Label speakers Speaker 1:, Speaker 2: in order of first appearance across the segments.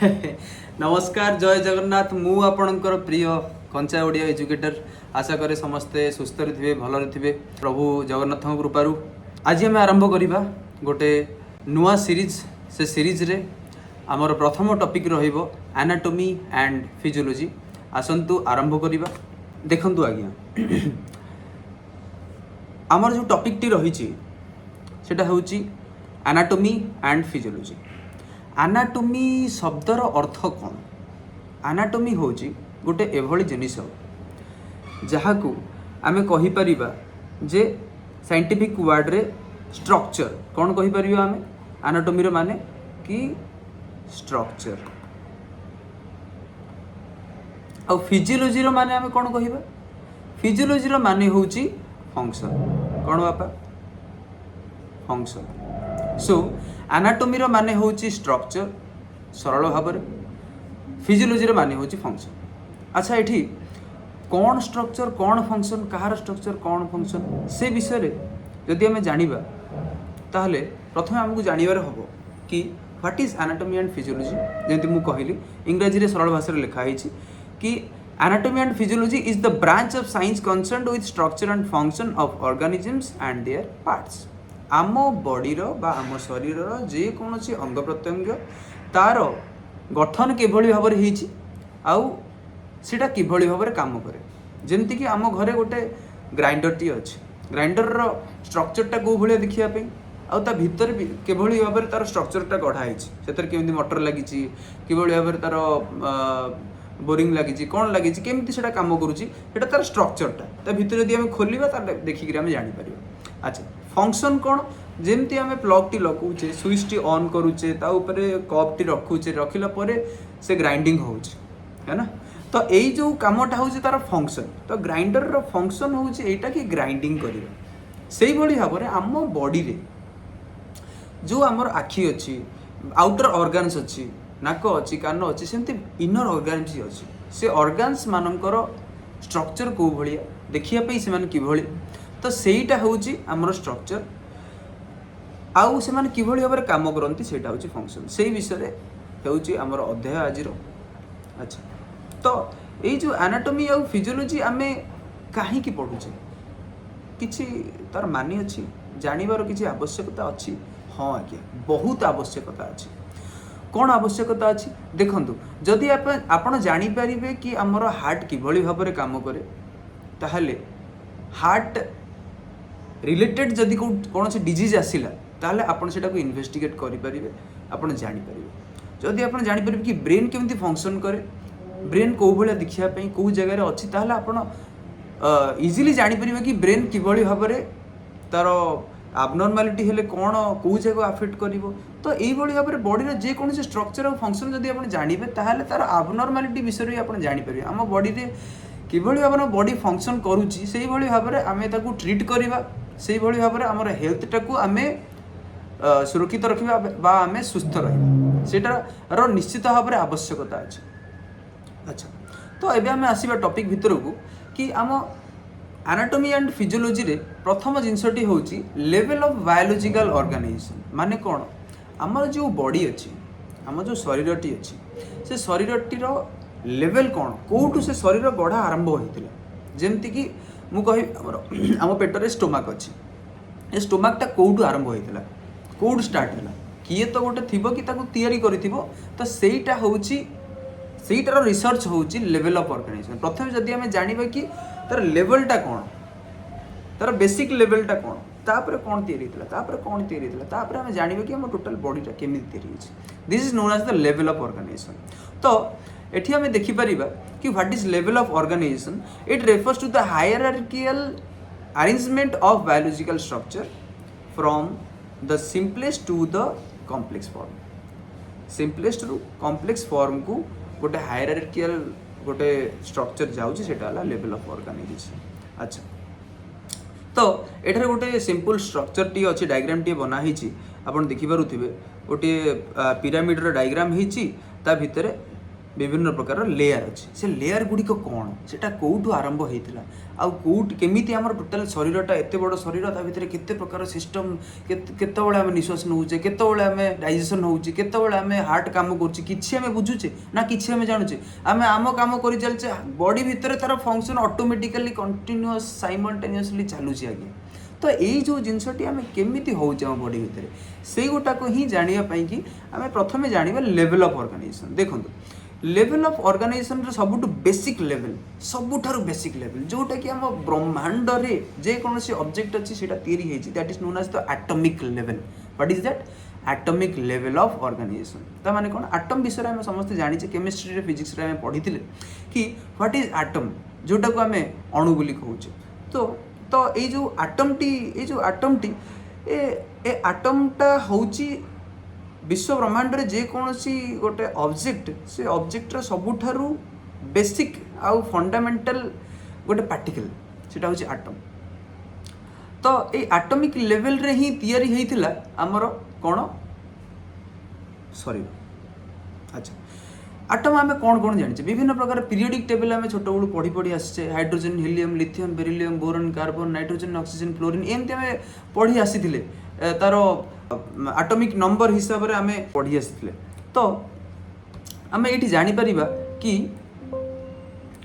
Speaker 1: नमस्कार जय जगन्नाथ मु आपणकर प्रिय कंचा ओडिया एजुकेटर आशा करे समस्ते सुस्थ थे भल थे प्रभु जगन्नाथ कृपारू आज आम आरंभ करवा गोटे नुआ सीरीज से सीरीज रे आमर प्रथम टॉपिक रहिबो एनाटॉमी एंड फिजियोलॉजी आसंतु आरंभ करवा देखंतु आज्ञा आमर जो टॉपिक टी रही सेटा होची एनाटॉमी एंड फिजियोलॉजी। एनाटॉमी शब्दर अर्थ कौन? एनाटॉमी होची गोटे एभली जिनिस जहाँ को आमे कहि परिबा जे साइंटिफिक वर्ड रे स्ट्रक्चर कौन कहि परिबा आमे एनाटॉमी रो माने कि स्ट्रक्चर आ फिजियोलॉजी रो माने आमे कौन कहिबा फिजियोलॉजी रो माने होची फंक्शन कौन बापा फंक्शन। सो एनाटॉमी रो माने होची स्ट्रक्चर सरल भाव में फिजियोलॉजी रो माने होची फंक्शन। अच्छा एठी कौन स्ट्रक्चर कौन फंक्शन कहार स्ट्रक्चर कौन फंक्शन से विषय रे जदि हमें जानिबा ताहले प्रथम हमकु जानिबार हबो कि what is anatomy and physiology. जेंति मु कहिली इंग्रजी रे सरल भाषा रे लिखा हिची कि anatomy and physiology is the branch of science concerned with structure and function of organisms and there parts. आम बॉडीर बा आम शरीर जेकोसी अंग प्रत्यंग तार गठन किभली भाव आउ सीटा किभली भाव काम करे। जमती कि आम घरे गोटे ग्राइंडर टी अच्छे ग्राइंडर स्ट्रक्चरटा कौ भाया देखापी आउ ता भितर किभली भाव तार स्ट्रक्चरटा गढ़ाई से केमती मोटर लगी किभली भाव तार बोरिंग लगी कौन लगी केमती से काम करुँचा तार स्ट्रक्चरटा ता भितर यदि खोलिबा देखिक जापर। अच्छा फंक्शन कौन जमती आम प्लग टी लगुचे स्विच टी ऑन करुचे ता ऊपर कप टी रखुचे रखिला परे से ग्राइंडिंग होउचे है ना। तो यही जो कामटा हूँ तार फंक्शन तो ग्राइंडर रो फंक्शन हूँ एटा कि ग्राइंडिंग करिबा। सेही भली भाव में आम बॉडी रे जो आमर आखि अच्छी आउटर ऑर्गन्स अच्छी नाक अच्छी कान अच्छी सेमती इनर ऑर्गन्स अच्छी से ऑर्गन्स मानकर स्ट्रक्चर को भाया देखिए से किभली तो सेटा हूँ आमर स्ट्रक्चर आउ से किभली भाव में काम करती सेटा हूँ फंक्शन से विषय हूँ आमर अध्याय आज। अच्छा तो ये जो एनाटॉमी आउ फिजियोलॉजी आमे कहीं पढ़ुचे किसी तार मानी अच्छी जानिबार किसी आवश्यकता अच्छी। हाँ आज्ञा बहुत आवश्यकता अच्छी। कौन आवश्यकता अच्छी देखंतु जदि आपण जानी पारिबे कि आमर हार्ट किभली भाव में काम करे ताहले हार्ट रिलेटेड जदि कौन से डिजीज आसिला ताहले आपण सेटा को इन्वेस्टिगेट करि परिबे आपण जानि परिबे। जदि आपण जानि परिबे कि ब्रेन केमती फंक्शन करे ब्रेन को भलिया देखिया पई को जगह रे अछि ताहले आपण इजीली जानि परिबे कि ब्रेन किभली भाव में तार आबनॉर्मालिटी हेले कौन को जगह अफेक्ट करिवो। तो एई भली भाव में बॉडी रे जे कोन से स्ट्रक्चर और फंक्शन जदि आपण जानिबे ताहले तार आबनॉर्मालिटी विषय रे आपण जानि परिबे। हम बॉडी रे किभली भाव में बॉडी फंक्शन करूची सेही भली भाव में आमे ताकू ट्रीट करिबा सेही भली भाव में हमर हेल्थ टाकू आमे सुरक्षित रखिबा बा आमे सुस्थ रहिबा सेटार निश्चित भाव में आवश्यकता अछि। अच्छा तो एबे आमे आसीबा टॉपिक भितर को कि आम एनाटॉमी एंड फिजियोलॉजी रे प्रथम जिनसटी होची लेवल ऑफ बायोलॉजिकल ऑर्गेनाइजेशन माने कौन आमर जो बॉडी अच्छी आम जो शरीरटी अच्छी से शरीरटीर लेवल कौन कौटू से शरीर गढ़ा आरंभ होता जमती कि मु कहि आम पेटर स्टोमाक अच्छी ए स्टोमाकटा कौटू आरंभ होता कौटू स्टार्ट है किए तो गोटे थी कि तैयारी करिथिबो तो सेटा होची सेटार रिसर्च होची लेवल ऑफ ऑर्गेनाइजेशन। प्रथम जदि आम जानिबा कि तार लेवलटा कौन तार बेसिक लेवलटा कौन तापर कौन तैयारी होता तापर कौन तैयारी होता तापर आम जानिबा कि हम टोटल बॉडीटा केमिति तैयारी होची this is known as the level of organisation. तो एठी हमें देखि परिबा कि what is level of organisation it refers to the hierarchical arrangement of biological structure from the simplest to the complex form simplest रु कॉम्प्लेक्स फॉर्म को गोटे hierarchical गोटे स्ट्रक्चर जाउची सेटा हला लेवल ऑफ ऑर्गेनाइजेशन। अच्छा तो एठारे गोटे सिंपल स्ट्रक्चर टी अच्छी डायग्राम टी बना आपण देखि पारुथिबे गोटे पिरामिड रो डायग्राम हेची ता भितरे विभिन्न प्रकार लेयर अच्छी से लेयर गुड़िक कौन से कौटू आरंभ होता आउ कौट केमी आम टोटाल शरीरटा एत बड़ शरीर ता भर केते प्रकार सिस्टम केतबे आम निश्वास नौचे केतबे आम डाइजेसन होचे केतबे आम हार्ट काम करुचे किसी आम बुझुचे ना किसी आम जानूचे आम आम काम कर चलचे बॉडी भितर तार फंक्शन ऑटोमेटिकली कंटिन्यूअस साइमल्टेनियसली चलुची आज्ञा तो यही जो जिनसटी आम केमी होचे आम बॉडी भितर से गोटाक ही जानापी कि आम प्रथम जाना लेवल ऑफ ऑर्गेनाइजेशन देखो लेवल ऑफ ऑर्गेनाइजेशन सबुठ बेसिक लेवल सबुठारु बेसिक लेवल जोटा कि आम ब्रह्मांड रे जे कौन ऑब्जेक्ट अच्छी से that is known as the atomic level what is that atomic level of organisation ता माने कौन एटम विषय में समस्त जानी केमिस्ट्री रे फिजिक्स रे पढ़ी कि व्हाट इज एटम जोटा को आम अणु बोली कहूचे तो ये जो एटमटी ए एटमटा होची विश्व ब्रह्मांड रे जे कौन गोटे ऑब्जेक्ट से ऑब्जेक्टर सबुठारु बेसिक आउ फंडामेंटल गोटे पार्टिकल सेटा होची एटम तो ये एटॉमिक लेवल रे ही तैयारी हेइथिला हमर कोन शरीर अच्छा एटम आम कौन कौन जानी विभिन्न प्रकार पीरियडिक टेबल आम छोट बड़ू पढ़ी पढ़ी आसे hydrogen helium lithium beryllium boron carbon nitrogen oxygen chlorine एमती आम पढ़ी आसी तार एटॉमिक नंबर हिसाब से आम पढ़ी आसी तो आम ये जापर कि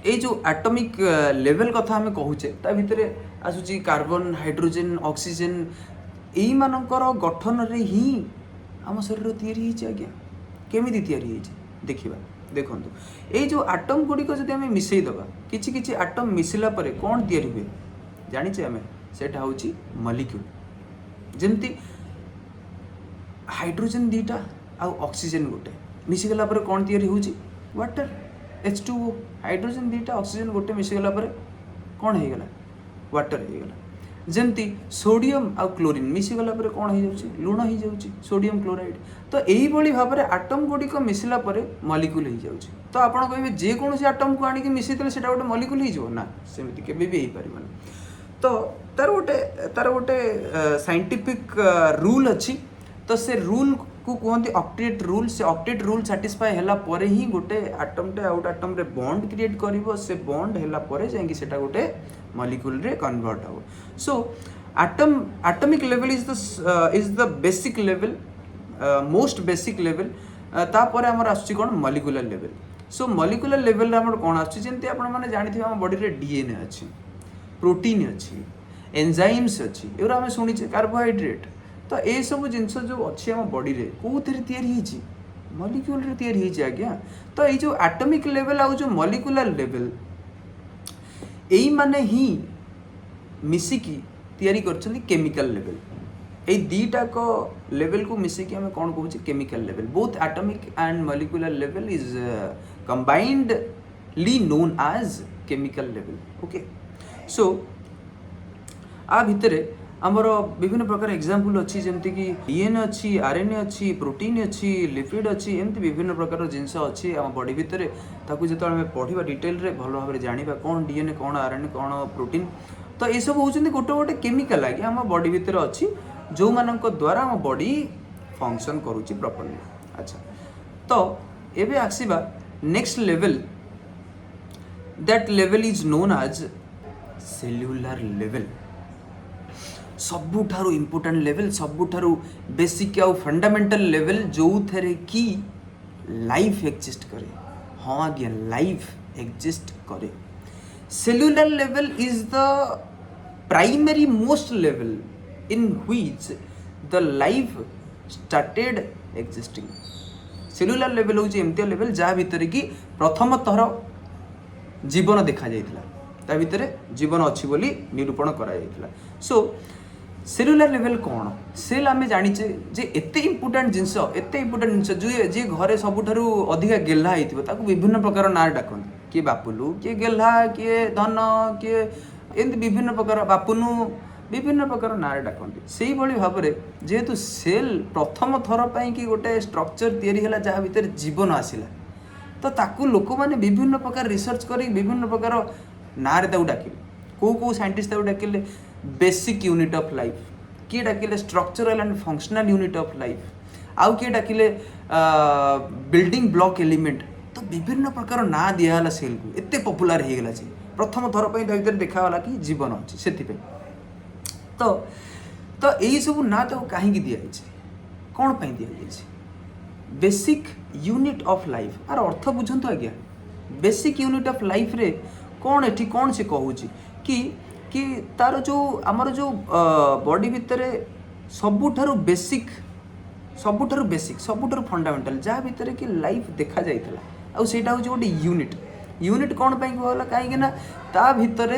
Speaker 1: ये जो एटॉमिक लेवल कथा आम कहूचे ता भितर आसूची कार्बन हाइड्रोजन ऑक्सीजन यही मानकर गठन रे ही आम शरीर तैयारी होइछ आज्ञा केमिति तैयारी होइछ देखिबा देखो ये जो आटम गुड़िक जब आम मिसईदबा किछि किछि आटम मिसला परे कौन तैयारी हुए जानिचे आम सेटा होची मॉलिक्यूल जेमती हाइड्रोजन दीटा आ ऑक्सीजन गोटे मिसीगला परे कौन तैयारी होची वाटर H2O हाइड्रोजन दीटा ऑक्सीजन गोटे मिसीगला परे कौन हो गला वाटर हो गला जमती सोडियम आ क्लोरीन मिसीगला परे कौन हो जाउची लुण हो जाउची सोडियम क्लोराइड तो यही भली भाव में आटम गुड़िक मिसला परे मॉलिक्यूल हो जाउची तो आपण कहबे जे कोनोसी आटम को आनी मिसैतले सेटा गोटे मॉलिक्यूल हो जाव ना सेमिति केबे भी हो पारिबन तो तार गोटे साइंटिफिक रूल अच्छी तो से रूल को कहते ऑक्टेट रूल से ऑक्टेट रूल सैटिस्फाई हैला परे ही गोटे आटमटे आउट आटम रे बॉन्ड क्रिएट करिवो से बॉन्ड हैला परे जाय कि सेटा गोटे मॉलिक्यूल रे कन्वर्ट हो so atomic level is the basic level most basic level तापर हमर आछि कोन molecular level so molecular level रे हमर कोन आछि जेंति आपण माने जानिथि हम बॉडी रे डीएनए अछि प्रोटीन अच्छी एंजाइम्स अच्छी एवरा आम शुणीचे कार्बोहाइड्रेट तो ये सब जिनस जो अच्छी आम बॉडी रे कौन तैयारी मॉलिक्यूल रे तैयारी आज्ञा तो ये जो एटॉमिक लेवल आ जो मॉलिक्यूलर लेवल यही माने ही मिसिकी तैयारी करछन्ती केमिकल लेवल ये दीटा को लेवल को मिसिकी आम कौन कहूँ chemical level both atomic and molecular level is combinedly known as chemical level okay so आ भितर आमर विभिन्न प्रकार एग्जांपल अच्छी जमती कि डीएनए अच्छी आरएनए अच्छी प्रोटीन अच्छी लिपिड अच्छी एमती विभिन्न प्रकार जिनस अच्छी आम बॉडी भितर ताकू जो आम पढ़ा डिटेल रे भल भाव जाना कौन डीएनए कौन आरएनए कौन प्रोटीन तो ये सब होती गोटे गोटे केमिकल आगे आम बॉडी भितर अच्छी जो मान द्वारा आम बॉडी फंक्शन करुच्ची प्रॉपर्ली अच्छा तो एबे आसीबा next level that level is known as cellular level सबुठारु इम्पोर्टेंट लेवल सबुठारु बेसिक आउ फंडामेंटल लेवल जो थे कि लाइफ एक्जिस्ट करे हाँ आज्ञा लाइफ एक्जिस्ट करे cellular level is the primary most level in which the life started existing cellular level हूँ एमती लेवल जहाँ भितर कि प्रथम थर जीवन देखा जाइथिला ता भितर जीवन अच्छी बोली निरूपण करा जाइथिला सो सेल्युलर लेवल कौन सेल आम जाचे जे एते इम्पोर्टाट जिनस एते इम्पोर्टाट जिनस जो जी घरे सबुठारु अधिका गेल्हा होइथिबो ताकू विभिन्न प्रकार नाँ डाकନ୍ତି किए बापुलु किए गेल्हा किए धन किए एमती विभिन्न प्रकार बापुनु विभिन्न प्रकार नाँ डाकନ୍ତି सेही भली भाव में जेहेतु सेल प्रथम थर पई कि गोटे स्ट्रक्चर तैयारी हैला जहाँ भितर जीवन आसिला तो ताकू लोक माने विभिन्न प्रकार रिसर्च करी विभिन्न प्रकार नाँ रे ताकू डाकिले को साइंटिस्ट ताकू डाकिले बेसिक यूनिट ऑफ लाइफ किए डाकिले structural and functional unit of life आउ किए डाकिले बिल्डिंग ब्लॉक एलिमेंट तो विभिन्न प्रकार ना दिगला सेल को एत पपुलार हो गला प्रथम थर पर भर देखाला कि जीवन अच्छी से तो तो यही सब ना तो कहीं दि कौन पर the basic unit of life आर अर्थ बुझंतु आज्ञा बेसिक यूनिट ऑफ लाइफ रे कौन एठी कौन से कहूँ कि तार जो आमर जो बॉडी भितर सबुठारु बेसिक सबुठारु फंडामेंटाल जहाँ भितर कि लाइफ देखा जाइतला आउ सेटा होची गोटे यूनिट कौन पाई कहला कहीं ना ता भितर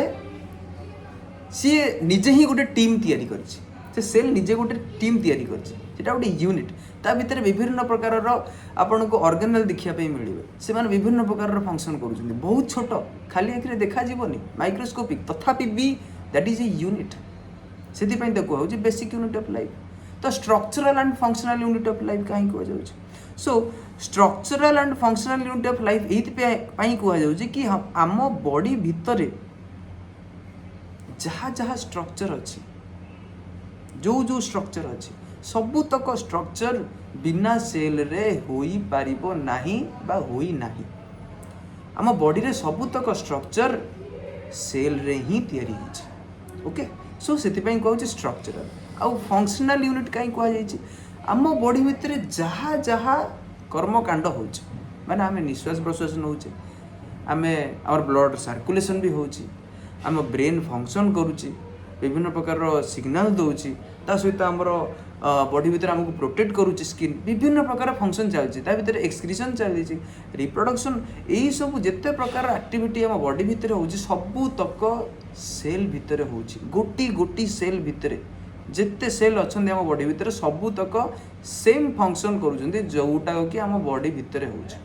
Speaker 1: सी निजे ही गोटे टीम तैयारी करछि से सेल निजे गोटे टीम तैयारी करछि सेटा गोटे यूनिट ता भितर विभिन्न प्रकार आपन को ऑर्गेनल देखिया पे मिलिबे से माने विभिन्न प्रकार फंक्शन करूछन्ती बहुत छोट खाली आखिरे देखा जीवनी माइक्रोस्कोपिक तथापि भी दैट इज ए यूनिट सेति पई त कहू जे बेसिक यूनिट ऑफ लाइफ तो structural and functional unit of life कहीं कह जाउछ so structural and functional unit of life एथि पई कह जाउछ कि हम आम बॉडी भितर जहाँ जहाँ स्ट्रक्चर अच्छी जो स्ट्रक्चर अच्छी सबुतक स्ट्रक्चर बिना सेल रे होई पारिबो नाही बा होई नाही आम बॉडी रे सबुतक स्ट्रक्चर सेल रे ही तैयारी होछि ओके सो सेति पई कहू स्ट्रक्चरल आउ फंक्शनल यूनिट कहीं कह जाइछि आम बॉडी भितर जहाँ जहाँ कर्मकांड होछि माने आमे निश्वास प्रश्वास नउछे आमे आवर ब्लड सर्कुलेशन भी होछि आम ब्रेन फंक्शन करुच्ची विभिन्न प्रकार सिग्नाल दौची ता सहित आमर बॉडी भितर आमको प्रोटेक्ट करुच्ची स्किन विभिन्न प्रकार फंक्शन चलती ता भितर एक्सक्रीशन चलती रिप्रोडक्शन यही सब जिते प्रकार एक्टिविटी आम बॉडी भितर होची सबुतक सेल भितर होची गोटी गोटी सेल भितर जिते सेल अच्छे आम बॉडी भितर सबुतक सेम फंक्शन करुचंती जोटा कि आम बॉडी भितर होची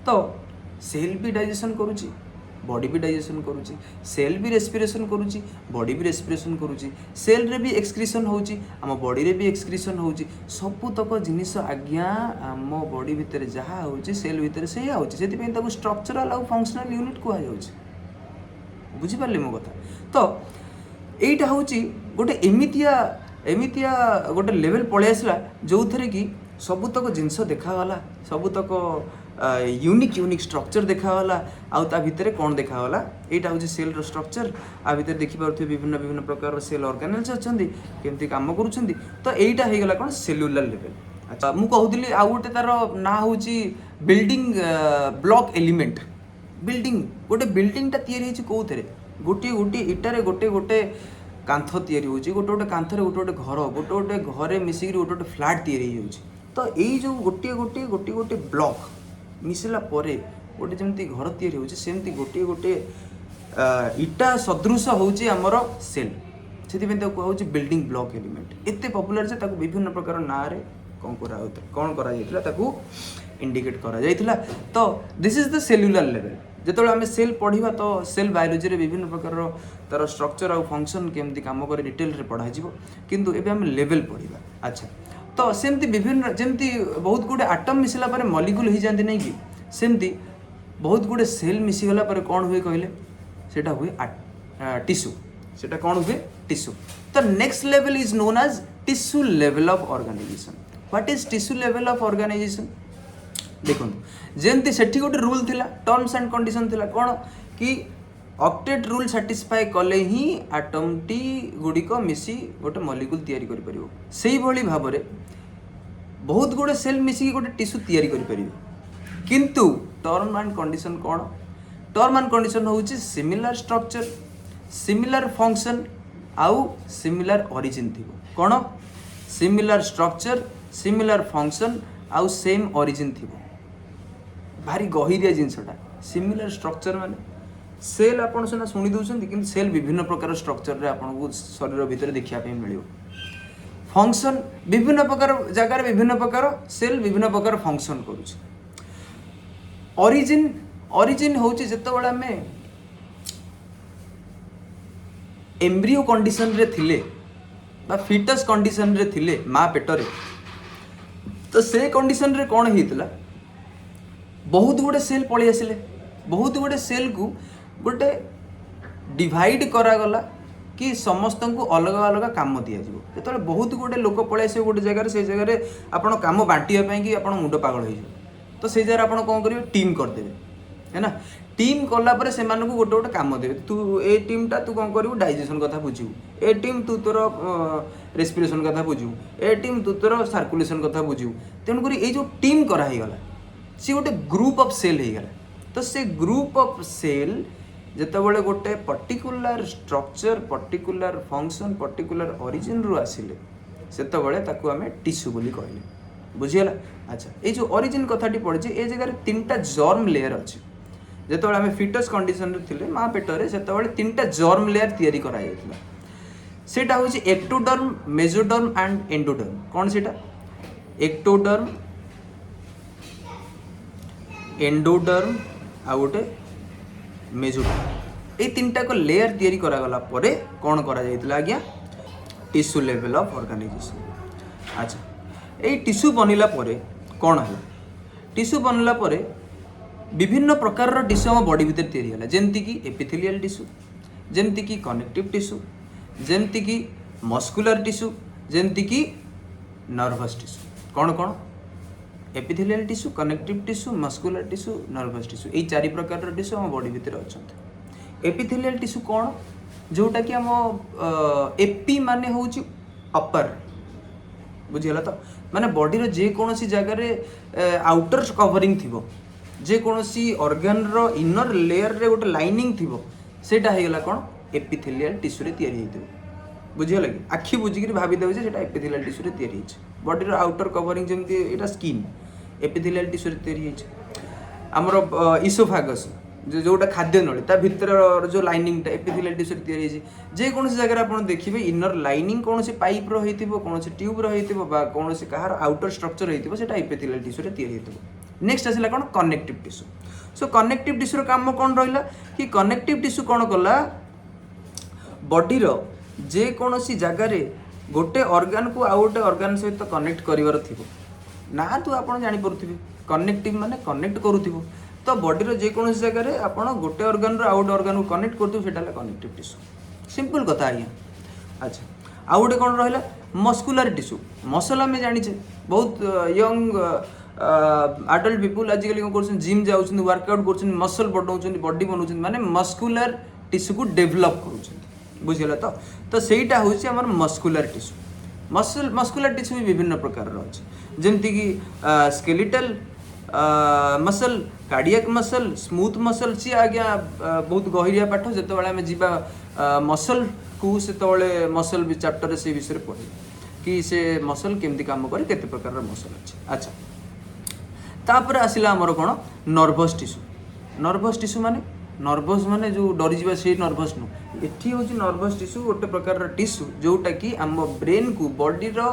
Speaker 1: तो सेल भी डाइजेशन करुची बॉडी भी डाइजेशन करुची सेल भी रेस्पिरेशन करुची बॉडी भी रेस्पिरेशन करुची सेल रे भी एक्सक्रीशन होची आम बॉडी रे भी एक्सक्रीशन होची सबुतक जिनिस आज्ञा आम बॉडी भितर जहाँ होची सेल भितर से होची सेति पई ताको स्ट्रक्चरल और फंक्शनल यूनिट कहा जाउची बुझी पारले मो कथा तो एटा होची गोटे एमितिया गोटे लेवल पळे आसला जो थरे कि सबुतक जिनिस देखागला सबुतक यूनिक स्ट्रक्चर देखागला आउ ता भितर कौन देखागला यहाँ हूँ सेल रो स्ट्रक्चर आ भितर देखिपे विभिन्न विभिन्न प्रकार सेल ऑर्गेनेल्स अच्छा केमती काम करुँच तो यहाँ हो गला कौन सेल्युलर लेवल अच्छा मुझे कहूली आउ गोटे तार ना हूँ बिल्डिंग ब्लॉक एलिमेंट बिल्डिंग गोटे बिल्डिंगटा तैयारी कौन गोटे गोटे इटारे गोटे गोटे कांथ तैयारी होची गोटे गोटे कांथरे गोटे गोटे घर गोटे गोटे घरे मिसिक गोटे गोटे फ्लैट तैयारी होची तो यही जो गोटे गोटे गोटे गोटे ब्लॉक मिसला परे गोटे जमती घर तैयारी होची सेमती गोटे गोटे इटा सदृश होची हमर सेल सेति तो कहूँ बिल्डिंग ब्लॉक एलिमेंट एते पॉपुलर जे ताको विभिन्न प्रकार ना रे कौन करा जाइतला ताको इंडिकेट करा जाइतला तो this is the cellular level जो आम सेल पढ़ा तो सेल बायोलोजी रे विभिन्न प्रकार तार स्ट्रक्चर और फंक्शन केमती काम करे डिटेल रे पढ़ा जिवो किंतु एबे हम लेवल पढ़ा अच्छा तो सेमती विभिन्न जमती बहुत गुडे आटम मिसला पर मॉलिक्यूल हो जाती नहीं कि सेमती बहुत गुडे सेल मिसीगला पर कौन हुए कहले सेटा हुए टिश्यू सेटा कौन हुए टिश्यू तो next level is known as tissue level of organisation what is tissue level of organisation देखो जमती सेठी गोटे रूल थिला टर्म्स एंड कंडीशन थिला कौन कि ऑक्टेट रूल सैटिस्फाई कले ही आटम टी गुड़िक मिसी गोटे मॉलिक्यूल तैयारी करि परिबो सेही भली भाबरे बहुत गुडे सेल मिसी गोटे टिश्यू तैयारी करि परिबो किंतु टर्म एंड कंडीशन कौन टर्म एंड कंडीशन होउची सिमिलर स्ट्रक्चर सिमिलर फंक्शन आउ सिमिलर ओरिजिन थिबो कौन सिमिलर स्ट्रक्चर सिमिलर फंक्शन आउ सेम ओरिजिन थिबो भारी गहिरिया जिनसटा सिमिलर स्ट्रक्चर माने सेल आपन सुना शुणी दउछन कि सेल विभिन्न प्रकार स्ट्रक्चर रे आपन को शरीर भीतर देखिया पे मिलियो फंक्शन विभिन्न प्रकार जगह विभिन्न प्रकार सेल विभिन्न प्रकार फंक्शन करूछ ओरिजिन होची जत्तो बडा में एम्ब्रियो कंडीशन रे थिले बा फिटस कंडीशन रे थिले माँ पेट रे तो से कंडीशन रे कौन होता बहुत गुडे सेल पलि आसिले बहुत गुडे सेल को गोटे डिवाइड करागला कि समस्त को अलग अलग काम दिज्व जो बहुत गुडे लोक पलि आस गोटे जगह से जगह आपड़ कम बांटा कि आप मुंड पागल हो तो से जगह आप कौन करेंगे टीम करदेवे है ना टीम कलापर से गोटे गोटे कम देवे तू ए टीमटा तू कौन करू डाइजेशन कथा बुझू ए टीम तू तोर रेस्पिरेशन कथा बुझू ए टीम तू तोर सर्कुलेशन कथा बुझू तेणुक ये जो टीम कराईगला सी गोटे ग्रुप ऑफ सेल हो गला तो से ग्रुप ऑफ सेल जितेबाला गोटे particular structure particular function particular origin रु आसिले सेतबले ताकू आमे टिश्यू बोली कहले बुझीगला अच्छा ये जो ओरिजिन कथाटी पड़ी ए जगह तीनटा जर्म लेयर अच्छे जितेबाला आमे फिटस कंडीशन रे थिले माँ पेटरे सेतबले तीनटा जर्म लेयर तैयारी करा जायतिला सेटा होची एक्टोडर्म मेसोडर्म एंड एंडोडर्म कौन सेटा एक्टोडर्म एंडोडर्म आ गोटे मेसोडर्म ये तीनटा को लेयर तैयारी करागला परे कौन करा जायतिला आज्ञा टिश्यू लेवल ऑफ ऑर्गेनाइजेशन अच्छा ये टिश्यू बनला परे कौन है टिश्यू बनला परे विभिन्न प्रकार टिश्यू आम बॉडी भितर तैयारी है जमती कि एपिथेलियल टिश्यू जमती कि कनेक्टिव टिश्यू जमती कि मस्कुलर टिश्यू जमती कि नर्वस टिश्यू कौन कौन epithelial tissue connective tissue muscular tissue nervous tissue यही चारि प्रकार टिश्यू आम बॉडी भितर अच्छा एपिथेलियल टिश्यू कौन जोटा कि आम एपी माने होची अपर बुझीगला तो माने बॉडी जेकोसी जगह आउटर कवरिंग थी जेकोसी ऑर्गन रो इनर लेयर रे गोटे लाइनिंग थी सेटा हेगला कौन एपिथेलियल टिश्यू रे तैयारी होइतो बुझीगला कि आखि बुझिक भाभी देबे जे सेटा एपिथेलियल टिश्यू रे तैयारी होइछ बॉडी रो आउटर कवरिंग जेमती एटा स्किन एपिथेलियल टिश्यू रे तैयारी होइछ हमर इसोफागस जोटा खाद्य नली ता भितर जो लाइनिंग टा एपिथेलियल टिश्यू रे तैयारी होइछ जे कोनसी जगह आपण देखिबे इनर लाइनिंग कोनसी पाइप रो हेतिबो कोनसी ट्यूब रो हेतिबो बा कोनसी कहार आउटर स्ट्रक्चर हेतिबो सेटा एपिथेलियल टिश्यू रे तैयारी हेतिबो नेक्स्ट आसिला कोन connective tissue so connective tissue रो काम कोन रहिला कि कनेक्टिव टिश्यू कोन कला बॉडी रो जे कोनसी जगह रे गोटे ऑर्गन को आउ गोटे ऑर्गन सहित कनेक्ट करिवार थिबो ना तो आपण जानि परथिबे कनेक्टिव माने कनेक्ट करूथिबो तो बॉडी रो जे कोनसी जगह रे आपण गोटे ऑर्गन रो आउ गोटे ऑर्गन को कनेक्ट करथिबो सेटा ला कनेक्टिव टिश्यू सिंपल कथा आइया अच्छा आउ गोटे कोन रहिला मस्कुलर टिश्यू मसल में जानि छे बहुत यंग अडल्ट पीपुल आजिकल कौन कर जिम जाऊँ वर्कआउट कर मसल बढ़ाऊँ बॉडी बनाऊँ माने मस्कुलर टिश्यू को डेभलप कर बुझीगला तो सहीटा हूँ आम मस्कुलर टिश्यू मस्कुलर टिश्यू भी विभिन्न प्रकार अच्छे जमती कि skeletal muscle cardiac muscle smooth muscle सी आज्ञा बहुत गहरिया पाठ जिते आम जा मसल को से मसल चैप्टर से विषय पढ़े कि से मसल केमती काम करे केते प्रकार मसल अच्छे अच्छा तापर आसिला आमर कौन नर्भस टिश्यू माने जो डरी जा से नर्भस नु एठी होची नर्भस टिश्यू गोटे प्रकार टिश्यू जोटा कि आम ब्रेन को बॉडी रो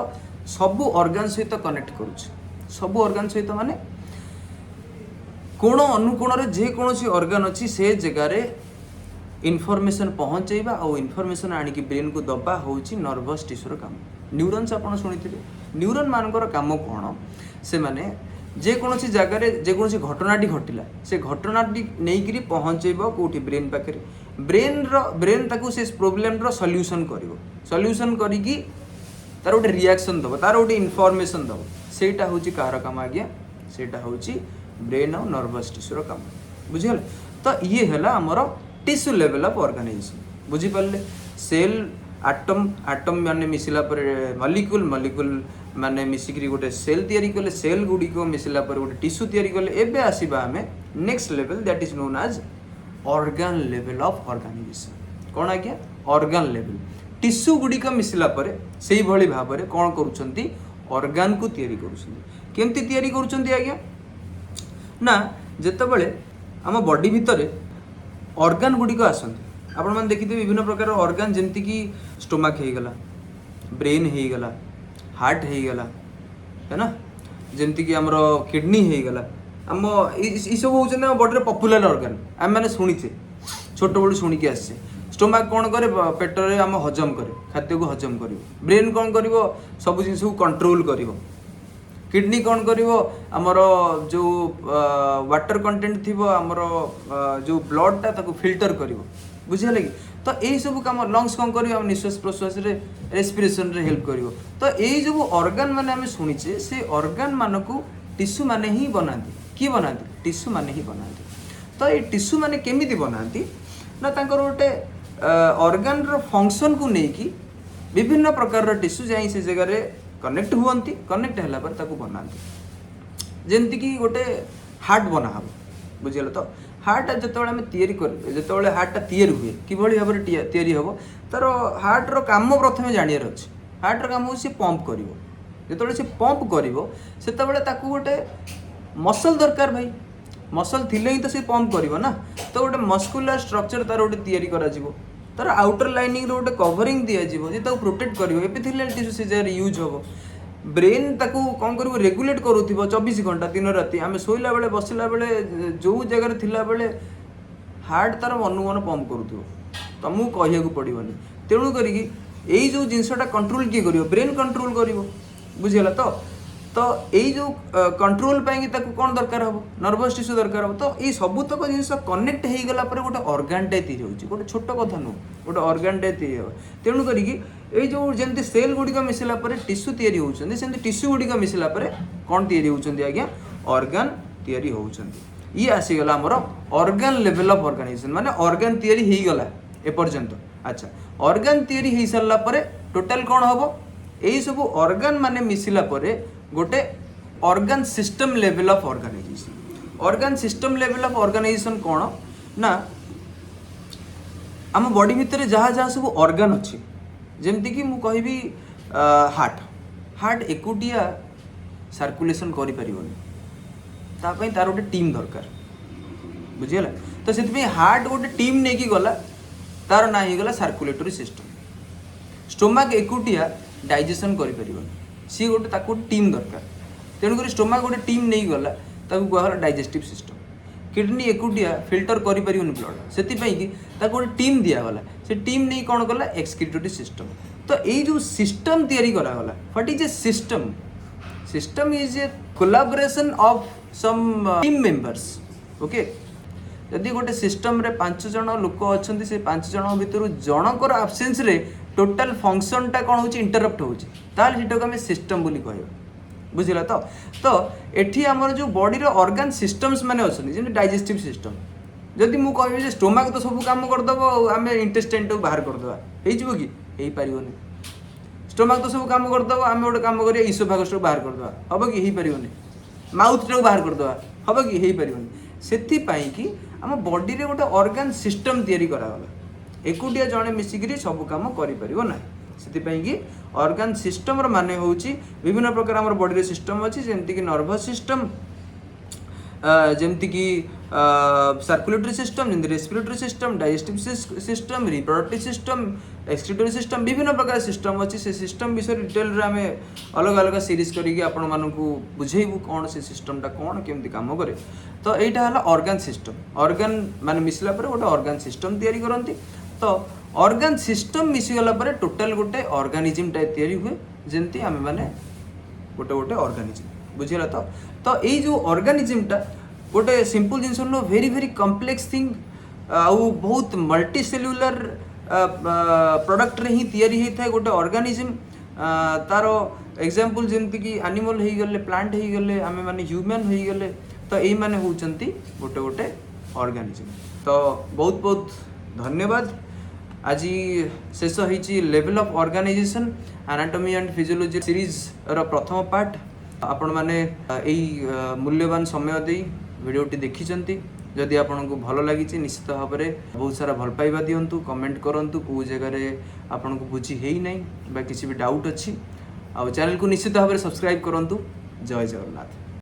Speaker 1: सब ऑर्गन सहित कनेक्ट करूछ सब ऑर्गन सहित माने कोण अनुकोण रे जे कोनसी ऑर्गन अछि से जगह रे इनफॉरमेशन पहुंचेबा और इनफॉरमेशन आनी कि ब्रेन को दबा होची नर्भस टिश्यू रो काम न्यूरॉन्स आपण सुनिथिबे न्यूरॉन मानकर काम कोन से माने जे कोनसी जगह रे जे कोनसी घटनाटी घटिला से घटनाटी नेइकरी पहुंचेबो कोठी ब्रेन पाखरे ब्रेन ताकू से प्रॉब्लम रो सॉल्यूशन करिवो सॉल्यूशन करी कि तार गोटे रिएक्शन दबो तार गोटे इनफॉरमेशन दबो सेटा होची कार काम आज्ञा सेटा होची ब्रेन और नर्वस टिश्यू रो काम बुझिगल तो ये हैला हमर टिश्यू लेवल ऑफ ऑर्गेनाइजेशन बुझी पाले सेल आटम माने मिसिला पर मॉलिक्यूल माने मिसिकरी गोटे सेल तैयारी कले सेल गुडी को मिसिला पर गोटे टिश्यू तैयारी कले एबे आसीबा हमें next level that is known as organ level of organisation कौन आज्ञा ऑर्गन लेवल टिश्यू गुडी को मिसिला पर सेही भली भाव रे कोन करूछंती ऑर्गन को तैयारी करूछंती केमती तैयारी करूछंती आज्ञा ना जेतेबेले आम बॉडी भितर ऑर्गन गुडी को आसंती आपण माने देखिथे विभिन्न प्रकार ऑर्गन जेमती कि स्टोमक हे गला ब्रेन हे गला हार्ट हे गला है ना जेमती कि हमरो किडनी हे गला आम ई सब होचन हम बॉडी रे पॉपुलर ऑर्गन आम माने सुनिछे छोट बड़ सुनी के आसे स्टोमक कोन करे पेट रे हम हजम करे खाद्य को हजम करिवो ब्रेन कोन करिवो सब जिंस को कंट्रोल करिवो किडनी कौन करिवो हमरो जो वाटर कंटेंट थी हमरो जो ब्लड टा ताको फिल्टर करिवो बुझिले कि तो यही सब काम लंग्स कौन करिवो हम निश्वास प्रश्वास रे रेस्पिरेशन रे हेल्प करिवो तो यही जो ऑर्गन माने हम सुनिचे से ऑर्गन मानकू टिश्यू माने ही बनाती किए बनाती टिश्यू माने ही बनाती। तो ये टिश्यू माने केमिति बनाती ना तांकर गोटे ऑर्गन रो फंक्शन को लेकिन विभिन्न प्रकार टिश्यू जाई से जगह रे कनेक्ट हुअंती कनेक्ट होला पर ताको बनाती जेमति कि गोटे हार्ट बना हम बुझिगल तो हार्ट जितेबाला आम जितेबाला हार्टा तैयारी हुए किभली भाव तैयारी हम तार हार्ट रो काम प्रथम जानियार अच्छे हार्ट रो काम हो सी पंप करिवो जितेबाला सी पंप करिवो सेतेबाला ताकू गोटे मसल दरकार भाई मसल थिले ही तो सी पंप करिवो ना तो गोटे मस्कुलर स्ट्रक्चर तार गोटे तैयारी करा जिवो तार आउटर लाइनिंग रो गोटे कवरिंग दिया जिवो जे ताकू प्रोटेक्ट करिवो एपिथेलियल टिश्यू से जर यूज हो ब्रेन ताकू कौन कर रेगुलेट करूथिबो 24 घंटा दिन राति आम शोला बेले बसला बेले जो जगह थिला बेले हार्ट तार अनुमान पंप करूथिबो तुमको कहया को पड़ोनी तेणु करिकी एई जो जिनसटा कंट्रोल किए करिवो ब्रेन कंट्रोल करिवो बुझिगला तो यही जो कंट्रोल पाई कौन दरकार हम नर्भस टिश्यू दरकार हम तो ये सबुतक जिन कनेक्ट हो गला गोटे अर्गानटे तैयारी हो गोटे छोट कथा नुह गोटे अर्गानटे तैयारी हो तेणु करी जो जमी सेल गुड़िक मिसला टिश्यू तैयारी होती टिश्यू गुड़िक मिसला कौन तैयारी होती आज्ञा अर्गान तैयारी होती ये आसीगला आमर अर्गान लेवल ऑफ ऑर्गेनाइजेशन माने अर्गान तैयारी हो गला एपर्यंत अच्छा अर्गान तैयारी हो सारा टोटाल कौन हम यही सब अर्गान माने मिसला गोटे organ system level of organisation organ system level of organisation कौन ना आम बॉडी भितर जहाँ जहाँ सब ऑर्गन अच्छी जमती कि मु कहबी हार्ट हार्ट एकुटिया सर्कुलेशन करि परिबोनी तापई तार गोटे टीम दरकार बुझीगला तो से हार्ट गोटे टीम नहीं कि गला तार ना ही गला सर्कुलेटरी सिस्टम स्टोमाक एकुटिया डाइजेशन करि परिबोनी सी गोटे ताको टीम दरकार तेणुक स्टोमाक गोटे टीम नहीं गला ताको कहला डाइजेस्टिव सिस्टम किडनी एकुटिया फिल्टर करि परिबोनी ब्लड से गोटे टीम दिगला से टीम नहीं कौन कला एक्सक्रीटरी सिस्टम तो यही जो सिस्टम तैयारी करागला what is a system system is a collaboration of some team members okay यदि गोटे सिस्टम रे 5 जन लोक अच्छा से 5 जन भितर जनकर आब्सेंस रे टोटाल फंक्शन टा कौन होची इंटरप्ट होची ताल हिटो आम सिस्टम बोली कहबा बुझिला तो एठी हमर जो बॉडी रो ऑर्गन सिस्टम्स माने अछन जे डाइजेस्टिव सिस्टम जदि मु कहबी जे स्टोमक तो सब काम कर दबो आमे इंटेस्टाइन तो बाहर कर दबा हेइ जिवो कि हेइ परिबोनी स्टोमक तो सब काम कर दबो आमे गोटे काम करिया इसोफागस को बाहर कर दबा हबो कि हेइ परिबोनी माउथ को बाहर कर दबा हबो कि हेइ परिबोनी सेति पई कि हम बॉडी रे गोटे ऑर्गन सिस्टम तैयारी करा गला एकुटिया जणे मिसिकरी सब काम करि परिबो ना सेति कि ऑर्गन सिस्टम रो माने होची विभिन्न प्रकार हमर बॉडी रे सिस्टम अछि जेमति कि नर्वस सिस्टम जेमति कि सर्कुलेटरी सिस्टम जेमति respiratory system digestive system reproductive system excretory system विभिन्न प्रकार सिस्टम अछि से सिस्टम विषय डिटेल रे हमें अलग अलग सीरीज करिके आपण मानकू बुझेइबू कौन से सिस्टम टा कौन केमति काम करे तो एटा हला ऑर्गन सिस्टम ऑर्गन माने मिसला पर गोटे ऑर्गन सिस्टम तैयारी करंती तो ऑर्गन सिस्टम मिसीगला पर टोटाल गोटे ऑर्गेनिज्म टाइप तैयारी हुए जेमती आमे माने गोटे गोटे ऑर्गेनिज्म बुझिला तो यही जो ऑर्गेनिज्म टा गोटे सिंपल जिनस no very very complex thing आउ बहुत मल्टी सेल्युलर प्रोडक्ट रे ही तैयारी होता है गोटे ऑर्गेनिज्म तार एग्जांपल जेमती कि एनिमल हो गले प्लांट हो गले आमे माने ह्यूमन हो गले तो यही माने होचंती गोटे गोटे ऑर्गेनिज्म तो बहुत बहुत धन्यवाद आज शेष होती level of organisation anatomy and physiology series रो प्रथम पार्ट आपण माने एई मूल्यवान समय दे वीडियोटी देखिचंती जदि आपन को भल लगी निश्चित भाव में बहुत सारा भल पाइबा दिंतु कमेंट करंतु को जगह आपन को बुझी है नहीं किसी भी डाउट अच्छी आ चैनल को निश्चित भाव में सब्सक्राइब करंतु जय जगन्नाथ।